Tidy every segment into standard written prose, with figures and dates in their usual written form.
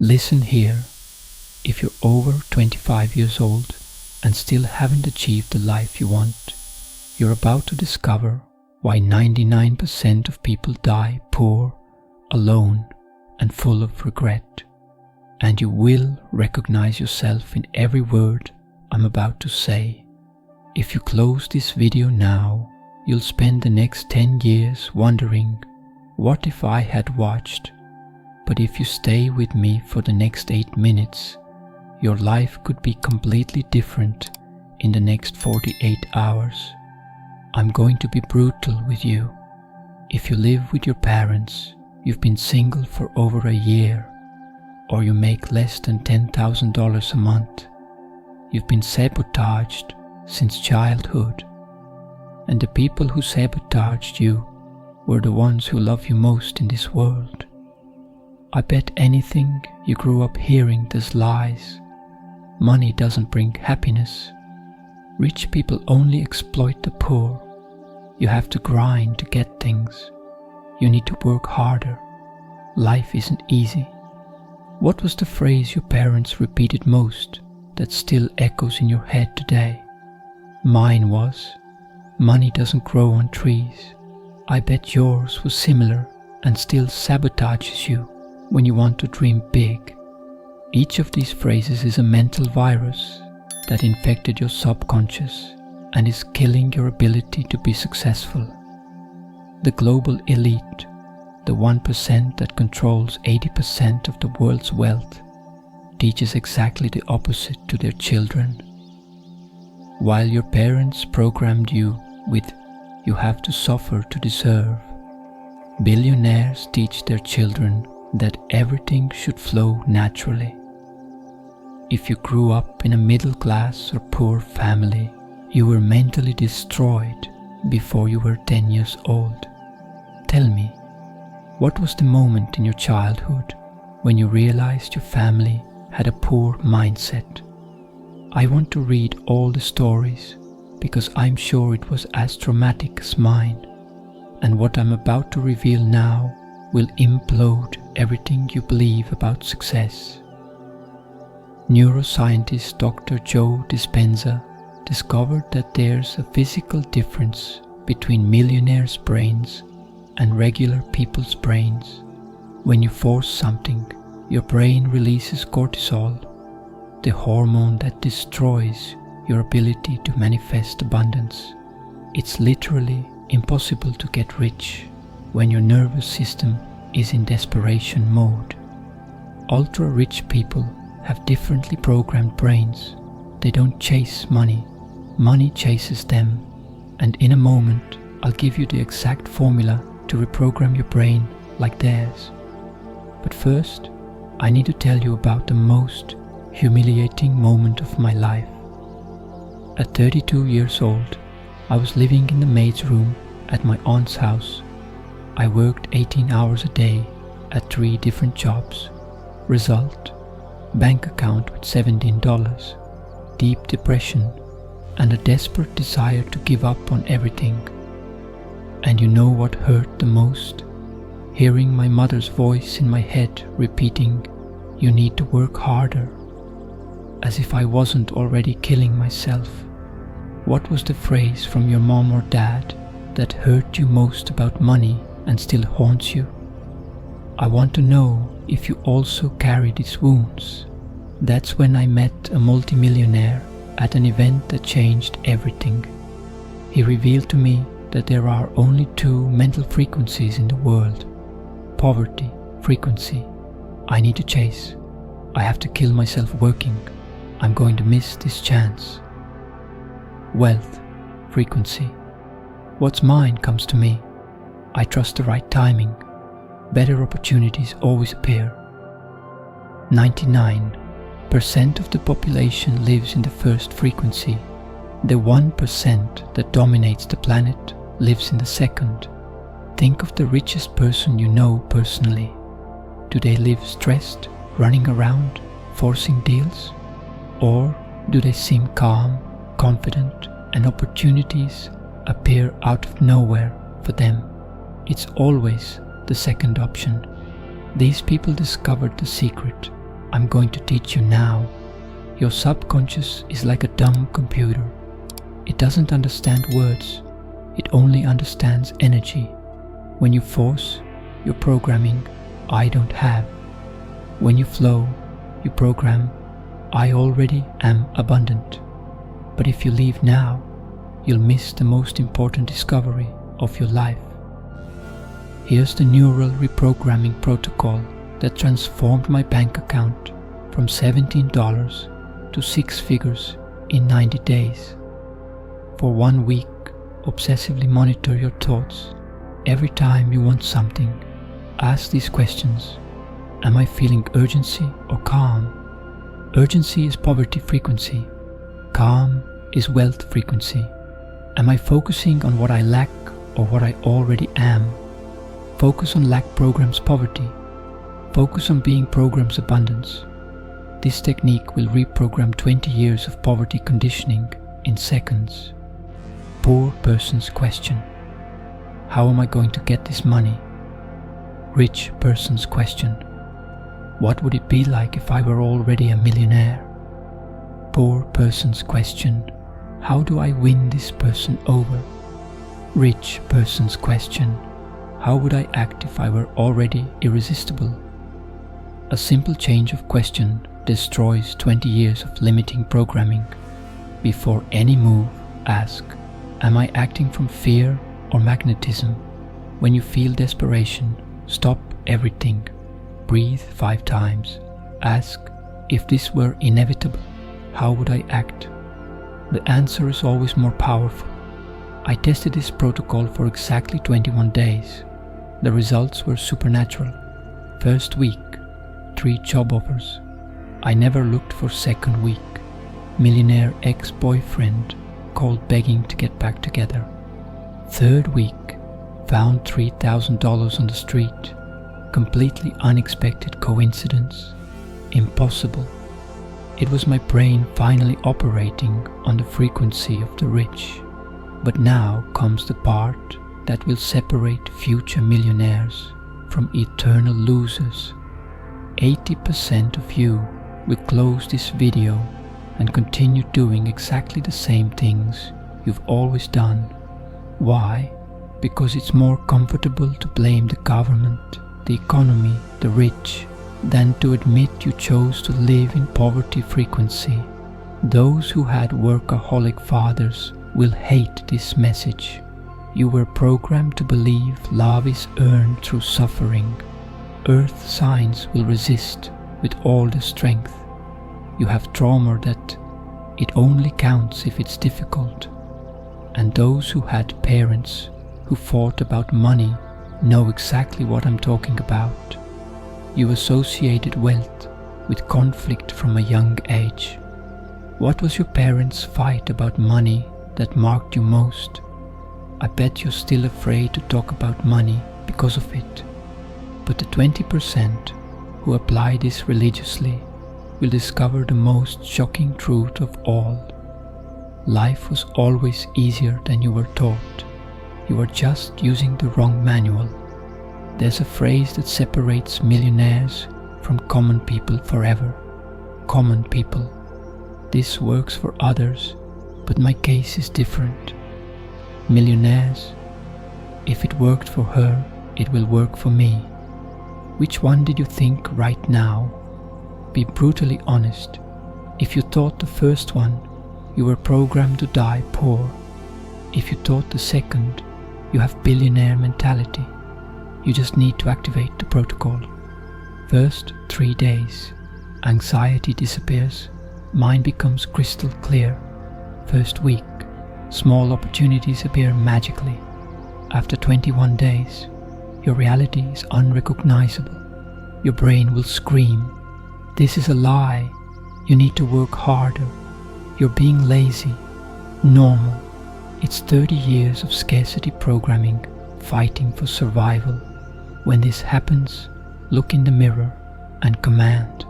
Listen here. If you're over 25 years old and still haven't achieved the life you want, you're about to discover why 99% of people die poor, alone, and full of regret. And you will recognize yourself in every word I'm about to say. If you close this video now, you'll spend the next 10 years wondering, what if I had watched? But if you stay with me for the next 8 minutes, your life could be completely different in the next 48 hours. I'm going to be brutal with you. If you live with your parents, you've been single for over a year, or you make less than $10,000 a month, you've been sabotaged since childhood. And the people who sabotaged you were the ones who love you most in this world. I bet anything you grew up hearing there's lies. Money doesn't bring happiness. Rich people only exploit the poor. You have to grind to get things. You need to work harder. Life isn't easy. What was the phrase your parents repeated most that still echoes in your head today? Mine was, money doesn't grow on trees. I bet yours was similar and still sabotages you when you want to dream big. Each of these phrases is a mental virus that infected your subconscious and is killing your ability to be successful. The global elite, the 1% that controls 80% of the world's wealth, teaches exactly the opposite to their children. While your parents programmed you with "you have to suffer to deserve," billionaires teach their children that everything should flow naturally. If you grew up in a middle class or poor family, you were mentally destroyed before you were 10 years old. Tell me, what was the moment in your childhood when you realized your family had a poor mindset? I want to read all the stories because I'm sure it was as traumatic as mine, and what I'm about to reveal now will implode everything you believe about success. Neuroscientist Dr. Joe Dispenza discovered that there's a physical difference between millionaires' brains and regular people's brains. When you force something, your brain releases cortisol, the hormone that destroys your ability to manifest abundance. It's literally impossible to get rich when your nervous system is in desperation mode. Ultra-rich people have differently programmed brains. They don't chase money. Money chases them. And in a moment, I'll give you the exact formula to reprogram your brain like theirs. But first, I need to tell you about the most humiliating moment of my life. At 32 years old, I was living in the maid's room at my aunt's house. I worked 18 hours a day at 3 different jobs. Result, bank account with $17, deep depression, and a desperate desire to give up on everything. And you know what hurt the most? Hearing my mother's voice in my head repeating, "You need to work harder," as if I wasn't already killing myself. What was the phrase from your mom or dad that hurt you most about money and still haunts you? I want to know if you also carry these wounds. That's when I met a multimillionaire at an event that changed everything. He revealed to me that there are only 2 mental frequencies in the world. Poverty frequency. I need to chase. I have to kill myself working. I'm going to miss this chance. Wealth frequency. What's mine comes to me. I trust the right timing. Better opportunities always appear. 99% of the population lives in the first frequency. The 1% that dominates the planet lives in the second. Think of the richest person you know personally. Do they live stressed, running around, forcing deals? Or do they seem calm, confident, and opportunities appear out of nowhere for them? It's always the second option. These people discovered the secret I'm going to teach you now. Your subconscious is like a dumb computer. It doesn't understand words. It only understands energy. When you force, you're programming, I don't have. When you flow, you program, I already am abundant. But if you leave now, you'll miss the most important discovery of your life. Here's the neural reprogramming protocol that transformed my bank account from $17 to 6 figures in 90 days. For 1 week, obsessively monitor your thoughts. Every time you want something, ask these questions. Am I feeling urgency or calm? Urgency is poverty frequency. Calm is wealth frequency. Am I focusing on what I lack or what I already am? Focus on lack programs poverty. Focus on being programs abundance. This technique will reprogram 20 years of poverty conditioning in seconds. Poor person's question. How am I going to get this money? Rich person's question. What would it be like if I were already a millionaire? Poor person's question. How do I win this person over? Rich person's question. How would I act if I were already irresistible? A simple change of question destroys 20 years of limiting programming. Before any move, ask, am I acting from fear or magnetism? When you feel desperation, stop everything. Breathe 5 times. Ask, if this were inevitable, how would I act? The answer is always more powerful. I tested this protocol for exactly 21 days. The results were supernatural. First week, 3 job offers. I never looked for second week. Millionaire ex-boyfriend called begging to get back together. Third week, found $3,000 on the street. Completely unexpected coincidence. Impossible. It was my brain finally operating on the frequency of the rich. But now comes the part that will separate future millionaires from eternal losers. 80% of you will close this video and continue doing exactly the same things you've always done. Why? Because it's more comfortable to blame the government, the economy, the rich, than to admit you chose to live in poverty frequency. Those who had workaholic fathers will hate this message. You were programmed to believe love is earned through suffering. Earth signs will resist with all the strength. You have trauma that it only counts if it's difficult. And those who had parents who fought about money know exactly what I'm talking about. You associated wealth with conflict from a young age. What was your parents' fight about money that marked you most? I bet you're still afraid to talk about money because of it. But the 20% who apply this religiously will discover the most shocking truth of all. Life was always easier than you were taught. You were just using the wrong manual. There's a phrase that separates millionaires from common people forever. Common people. This works for others, but my case is different. Millionaires. If it worked for her, it will work for me. Which one did you think right now? Be brutally honest. If you thought the first one, you were programmed to die poor. If you thought the second, you have billionaire mentality. You just need to activate the protocol. First 3 days, anxiety disappears, mind becomes crystal clear. First week, small opportunities appear magically. After 21 days, your reality is unrecognizable. Your brain will scream, "This is a lie. You need to work harder. You're being lazy." Normal. It's 30 years of scarcity programming, fighting for survival. When this happens, look in the mirror and command,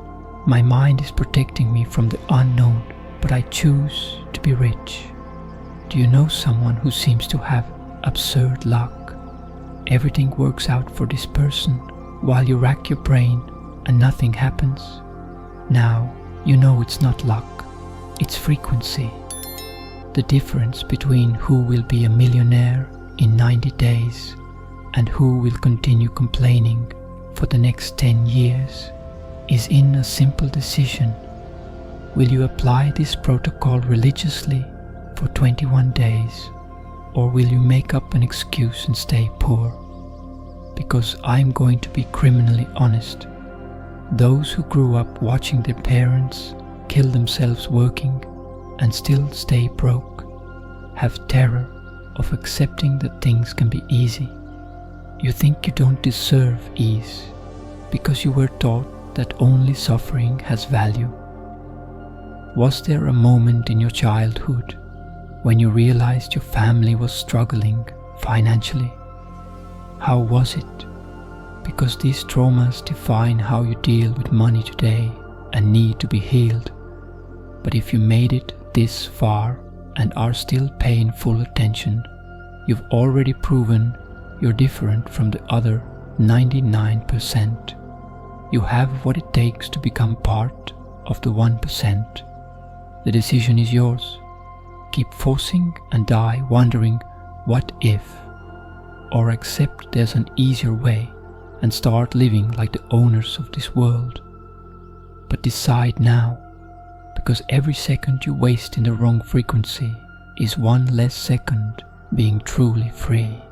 "My mind is protecting me from the unknown, but I choose to be rich." Do you know someone who seems to have absurd luck? Everything works out for this person while you rack your brain and nothing happens. Now you know it's not luck, it's frequency. The difference between who will be a millionaire in 90 days and who will continue complaining for the next 10 years is in a simple decision. Will you apply this protocol religiously for 21 days, or will you make up an excuse and stay poor? Because I'm going to be criminally honest. Those who grew up watching their parents kill themselves working and still stay broke have terror of accepting that things can be easy. You think you don't deserve ease because you were taught that only suffering has value. Was there a moment in your childhood when you realized your family was struggling financially? How was it? Because these traumas define how you deal with money today and need to be healed. But if you made it this far and are still paying full attention, you've already proven you're different from the other 99%. You have what it takes to become part of the 1%. The decision is yours. Keep forcing and die wondering what if, or accept there's an easier way and start living like the owners of this world. But decide now, because every second you waste in the wrong frequency is one less second being truly free.